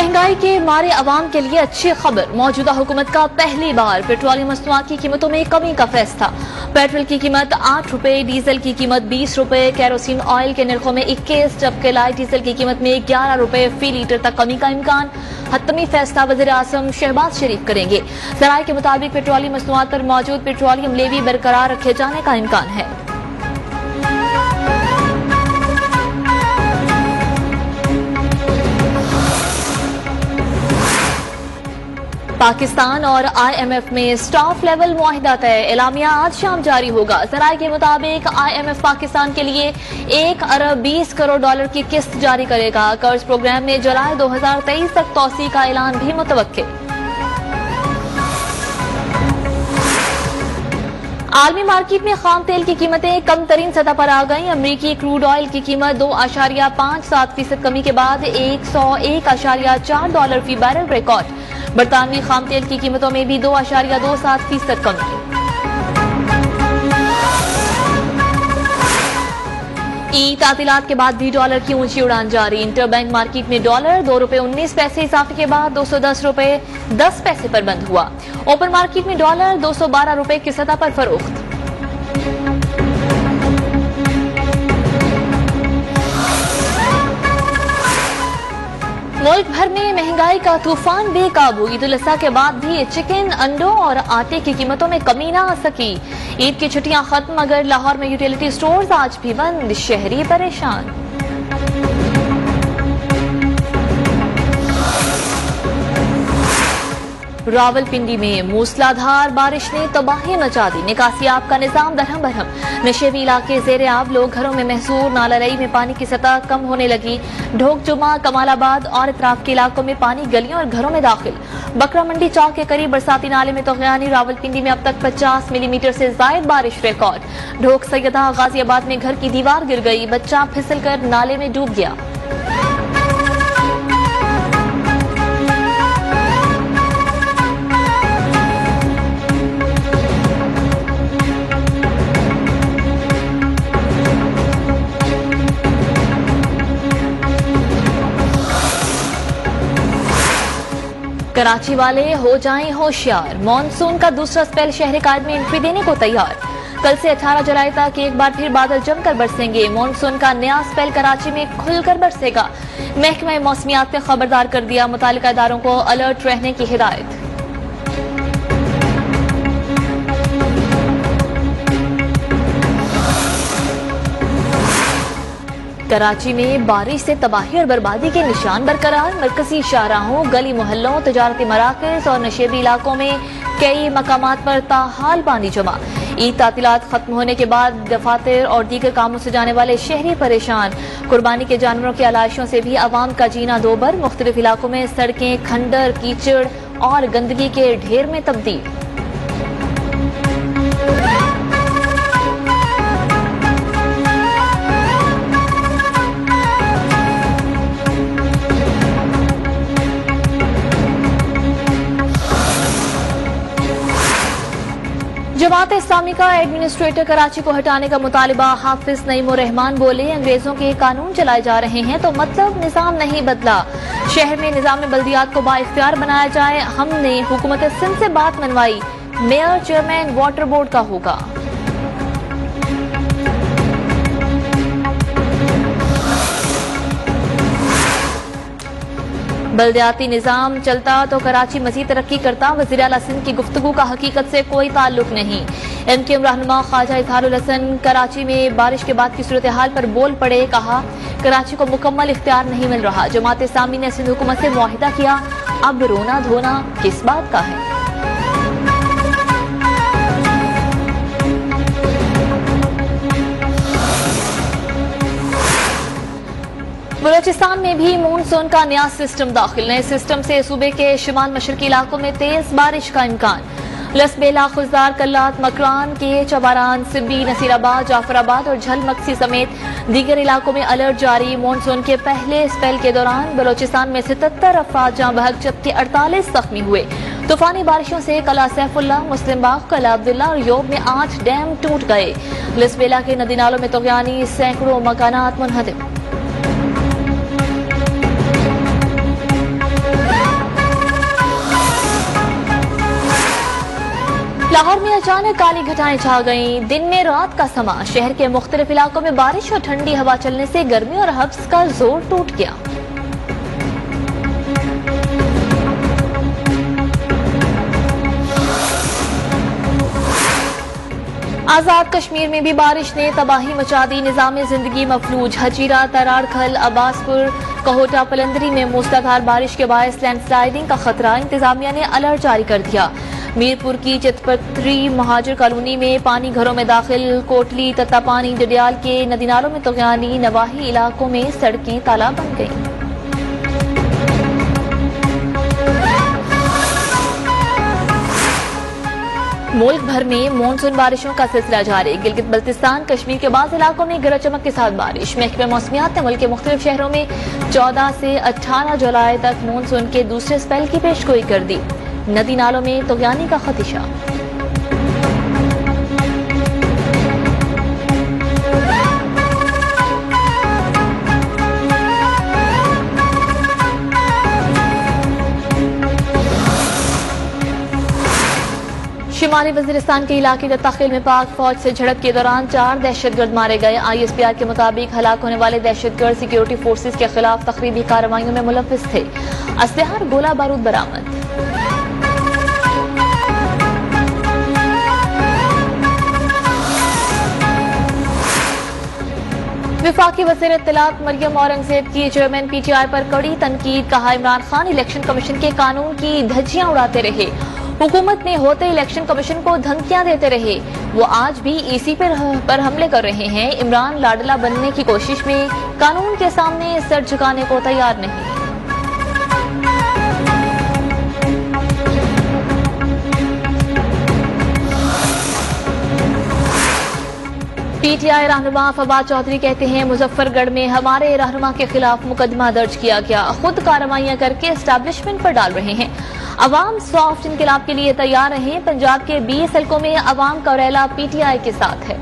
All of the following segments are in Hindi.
महंगाई के मारे अवाम के लिए अच्छी खबर। मौजूदा हुकूमत का पहली बार पेट्रोलियम मसनूआत की कीमतों में कमी का फैसला। पेट्रोल की कीमत 8 रुपए, डीजल की कीमत 20 रुपए, केरोसिन ऑयल के निर्खों में 21, जबकि लाइट डीजल की कीमत में 11 रुपए फी लीटर तक कमी का इम्कान। हतमी फैसला वज़ीर आज़म शहबाज शरीफ करेंगे। ज़राए के मुताबिक पेट्रोलियम मसनूआत पर मौजूद पेट्रोलियम लेवी बरकरार रखे जाने का इम्कान है। पाकिस्तान और IMF में स्टाफ लेवल मुआहिदा तय। एलामिया आज शाम जारी होगा। ज़राए के मुताबिक IMF पाकिस्तान के लिए 1 अरब 20 करोड़ डॉलर की किस्त जारी करेगा। कर्ज प्रोग्राम में जुलाई 2023 तक तौसी का ऐलान भी मुतवक्किल। आलमी मार्केट में खाम तेल की कीमतें कम तरीन सतह पर आ गई। अमरीकी क्रूड ऑयल की कीमत 2.57% कमी के बाद 101.4 डॉलर फी बैरल रिकॉर्ड। बरतानवी खाम तेल की कीमतों में भी 2.27% कमी। ईद तातीलात के बाद भी डॉलर की ऊंची उड़ान जारी। इंटरबैंक मार्केट में डॉलर 2 रुपए 19 पैसे इजाफे के बाद 210 रुपए 10 पैसे पर बंद हुआ। ओपन मार्केट में डॉलर 212 रुपए की सतह पर फरोख्त। मुल्क भर में महंगाई का तूफान बेकाबू। ईद उल अज़हा के बाद भी चिकन, अंडों और आटे की कीमतों में कमी ना आ सकी। ईद की छुट्टियां खत्म मगर लाहौर में यूटिलिटी स्टोर्स आज भी बंद। शहरी परेशान। रावलपिंडी में मूसलाधार बारिश ने तबाही मचा दी। निकासियाब का निजाम दरहम बरहम। नशेबी इलाके जेर आब, लोग घरों में महसूर। नालारई में पानी की सतह कम होने लगी। ढोक जुमा, कमालाबाद और इतराफ के इलाकों में पानी गलियों और घरों में दाखिल। बकरा मंडी चौक के करीब बरसाती नाले में तोगयानी। रावलपिंडी में अब तक 50 मिलीमीटर से जायद बारिश रिकॉर्ड। ढोक सैयदा गाजियाबाद में घर की दीवार गिर गई। बच्चा फिसलकर नाले में डूब गया। कराची वाले हो जाएं होशियार। मॉनसून का दूसरा स्पेल शहर कायद में एंट्री देने को तैयार। कल से 18 जुलाई तक एक बार फिर बादल जमकर बरसेंगे। मॉनसून का नया स्पेल कराची में खुलकर बरसेगा। महकमा मौसमियात ने खबरदार कर दिया। मुतालिका इदारों को अलर्ट रहने की हिदायत। कराची में बारिश से तबाही और बर्बादी के निशान बरकरार। मरकजी शाहराहों, गली मोहल्लों, तजारती मराकज़ और नशेबी इलाकों में कई मकामात पर ताहाल पानी जमा। ईद तातीलात खत्म होने के बाद दफातर और दीगर कामों से जाने वाले शहरी परेशान। कुर्बानी के जानवरों की आलाइशों से भी आवाम का जीना दोबर। मुख्तलिफ इलाकों में सड़कें खंडर, कीचड़ और गंदगी के ढेर में तब्दील। जमात इस्लामी का एडमिनिस्ट्रेटर कराची को हटाने का मुतालिबा। हाफिज नईमुर रहमान बोले, अंग्रेजों के कानून चलाए जा रहे हैं तो मतलब निजाम नहीं बदला। शहर में निजाम बल्दियात को बाइख्तियार बनाया जाए। हमने हुकूमत सिंध से बात मनवाई। मेयर चेयरमैन वाटर बोर्ड का होगा। बल्दियाती निजाम चलता तो कराची मजीद तरक्की करता। वज़ीर आला सिंध की गुफ्तगू का हकीकत से कोई ताल्लुक नहीं। MKM रहनुमा ख्वाजा इजहारुल हसन कराची में बारिश के बाद की सूरत हाल पर बोल पड़े। कहा, कराची को मुकम्मल इख्तियार नहीं मिल रहा। जमात इस्लामी ने सिंध हुकूमत से मुआहिदा किया। अब रोना धोना किस बात का है। बलोचिस्तान में भी मानसून का नया सिस्टम दाखिल। नए सिस्टम से सूबे के शुमाल मशरकी इलाकों में तेज बारिश का इम्कान। लसबेला, खुजदार, कल्लात, मकरान के चबारान, सिब्बी, नसीराबाद, जाफराबाद और झलमक्सी समेत दीगर इलाकों में अलर्ट जारी। मानसून के पहले स्पेल के दौरान बलोचिस्तान में 77 अफराद जाँ बहक जबकि 48 जख्मी हुए। तूफानी बारिशों से कला सैफुल्ला, मुस्लिम बाग, कला अब्दुल्ला और योब में 8 डैम टूट गए। लसबेला के नदी नालों में तोगयानी, सैकड़ों मकानात मुनहदम। अचानक काली घटाएं छा गईं। दिन में रात का समा, शहर के मुख्तलिफ इलाकों में बारिश और ठंडी हवा चलने से गर्मी और हब्स का जोर टूट गया। आजाद कश्मीर में भी बारिश ने तबाही मचा दी। निजाम जिंदगी मफलूज। हजीरा, तराड़खल, अब्बासपुर, कहोटा, पलंदरी में मूसलाधार बारिश के बायस लैंडस्लाइडिंग का खतरा। इंतजामिया ने अलर्ट जारी कर दिया। मीरपुर की चितपत्री महाजिर कॉलोनी में पानी घरों में दाखिल। कोटली, तत्तापानी, डडियाल के नदी नालों में तुगयानी। नवाही इलाकों में सड़कें तालाब बन गईं। मुल्क भर में मानसून बारिशों का सिलसिला जारी। गिलगित बल्तिस्तान, कश्मीर के बाज़ इलाकों में गरज चमक के साथ बारिश। महकमा मौसमियात ने मुल्क के मुख्तलिफ शहरों में 14 से 18 जुलाई तक मानसून के दूसरे स्पेल की पेशगोई कर दी। नदी नालों में तुगयानी का खदशा। शिमाली वजीरिस्तान के इलाके दत्ताखिल में पाक फौज से झड़प के दौरान 4 दहशतगर्द मारे गए। ISPR के मुताबिक हलाक होने वाले दहशतगर्द सिक्योरिटी फोर्सेज के खिलाफ तकरीबी कार्रवाइयों में मुलव्विस थे। असलहा और गोला बारूद बरामद। विफाकी वज़ीर इत्तलात मरियम औरंगजेब की चेयरमैन PTI पर कड़ी तनकीद। कहा, इमरान खान इलेक्शन कमीशन के कानून की धज्जियां उड़ाते रहे। हुकूमत में होते इलेक्शन कमीशन को धमकियां देते रहे। वो आज भी EC पर हमले कर रहे हैं। इमरान लाडला बनने की कोशिश में कानून के सामने सर झुकाने को तैयार नहीं। PTI रहनुमा फवाद चौधरी कहते हैं, मुजफ्फरगढ़ में हमारे रहनुमा के खिलाफ मुकदमा दर्ज किया गया। खुद कार्रवाइयां करके एस्टैब्लिशमेंट पर डाल रहे हैं। अवाम सॉफ्ट इनकलाब के लिए तैयार रहे। पंजाब के 20 हल्कों में अवाम का रैला PTI के साथ है।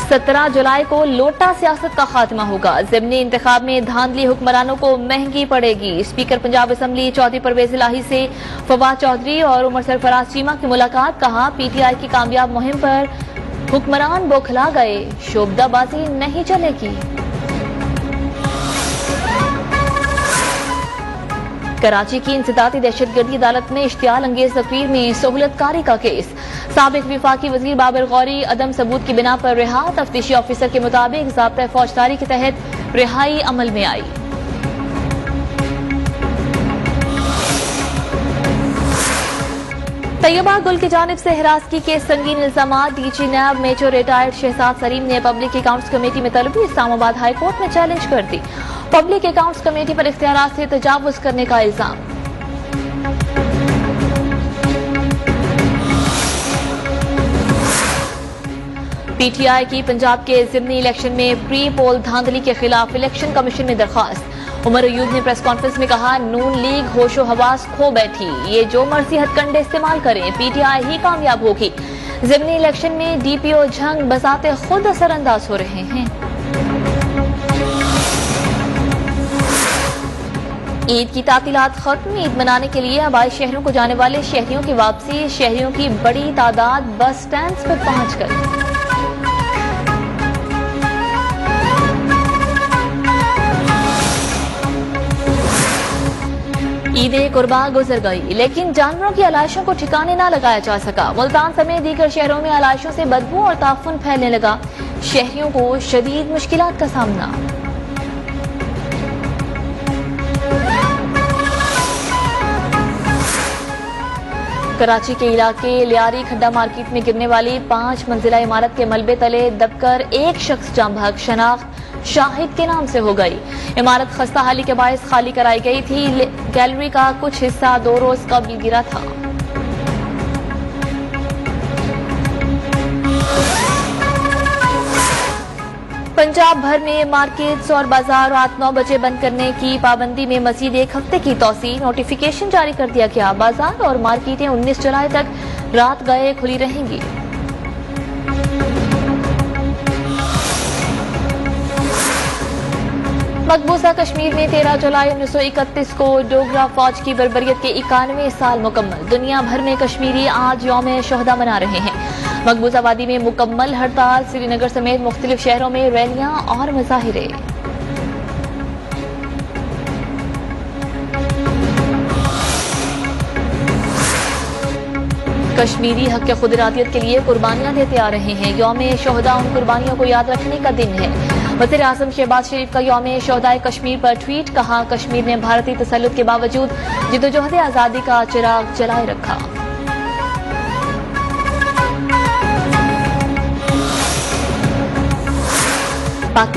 सत्रह जुलाई को लोटा सियासत का खात्मा होगा। ज़िमनी इंतखाब में धांधली हुक्मरानों को महंगी पड़ेगी। स्पीकर पंजाब असेंबली चौधरी परवेज इलाही से फवाद चौधरी और उमर सरफराज चीमा की मुलाकात। कहा, PTI की कामयाब मुहिम पर हुक्मरान बौखला गए। शोबदाबाजी नहीं चलेगी। कराची की इंसदादी दहशतगर्दी अदालत में इश्तियाल अंगेज तकरीर में सहूलतकारी का केस। साबिक विफाकी वजीर बाबर गौरी अदम सबूत की बिना पर रिहा। तफ्तीशी ऑफिसर के मुताबिक ज़ाब्ता फौजदारी के तहत रिहाई अमल में आई। तैयबा गुल की जानिब से हिरासगी के संगीन इल्जामात। DG नैब मेजर रिटायर्ड शहजाद सलीम ने पब्लिक अकाउंट्स कमेटी में तलबी इस्लामाबाद हाई कोर्ट में चैलेंज कर दी। पब्लिक अकाउंट्स कमेटी पर इख्तियारात से तजावुज करने का इल्जाम। PTI की पंजाब के ज़िमनी इलेक्शन में प्री पोल धांधली के खिलाफ इलेक्शन कमीशन में दरखास्त। उमर अयूब ने प्रेस कॉन्फ्रेंस में कहा, नून लीग होशो हवास खो बैठी। ये जो मर्जी हथकंडे इस्तेमाल करें, PTI ही कामयाब होगी। ज़िमनी इलेक्शन में DPO झंग बजाते खुद असरअंदाज हो रहे हैं। ईद की तातीलात खत्म। ईद मनाने के लिए आबाई शहरों को जाने वाले शहरियों की वापसी। शहरियों की बड़ी तादाद बस स्टैंड पर पहुंच गई। ईद कुर्बा गुजर गई, लेकिन जानवरों की आलाइशों को ठिकाने न लगाया जा सका। मुल्तान समेत दीगर शहरों में आलाइशों से बदबू और ताफुन फैलने लगा। शहरियों को शदीद मुश्किलात का सामना। कराची के इलाके लियारी खड्डा मार्केट में गिरने वाली 5 मंजिला इमारत के मलबे तले दबकर एक शख्स जाँ बहक। शनाख्त शाहिद के नाम से हो गई। इमारत खस्ता हाली के बायस खाली कराई गई थी। गैलरी का कुछ हिस्सा 2 रोज कबल गिरा था। पंजाब भर में मार्केट्स और बाजार रात 9 बजे बंद करने की पाबंदी में मजीद 1 हफ्ते की तौसी। नोटिफिकेशन जारी कर दिया गया। बाजार और मार्केटें 19 जुलाई तक रात गए खुली रहेंगी। मकबूजा कश्मीर में 13 जुलाई 1931 को डोगरा फौज की बर्बरियत के 91 साल मुकम्मल। दुनिया भर में कश्मीरी आज यौम शोहदा मना रहे हैं। मकबूजा वादी में मुकम्मल हड़ताल, श्रीनगर समेत मुख्तलिफ शहरों में रैलियां और मुजाहिरे। कश्मीरी हक खुद इरादियत के लिए कुर्बानियां देते आ रहे हैं। यौम शोहदा उन कुर्बानियों को याद रखने का दिन है। वज़ीर आज़म शहबाज शरीफ का यौम शोहदाए कश्मीर पर ट्वीट, कहा कश्मीर ने भारतीय तसल्लुत के बावजूद जिद्दोजहद आज़ादी का चिराग जलाए रखा। पाकिस्तान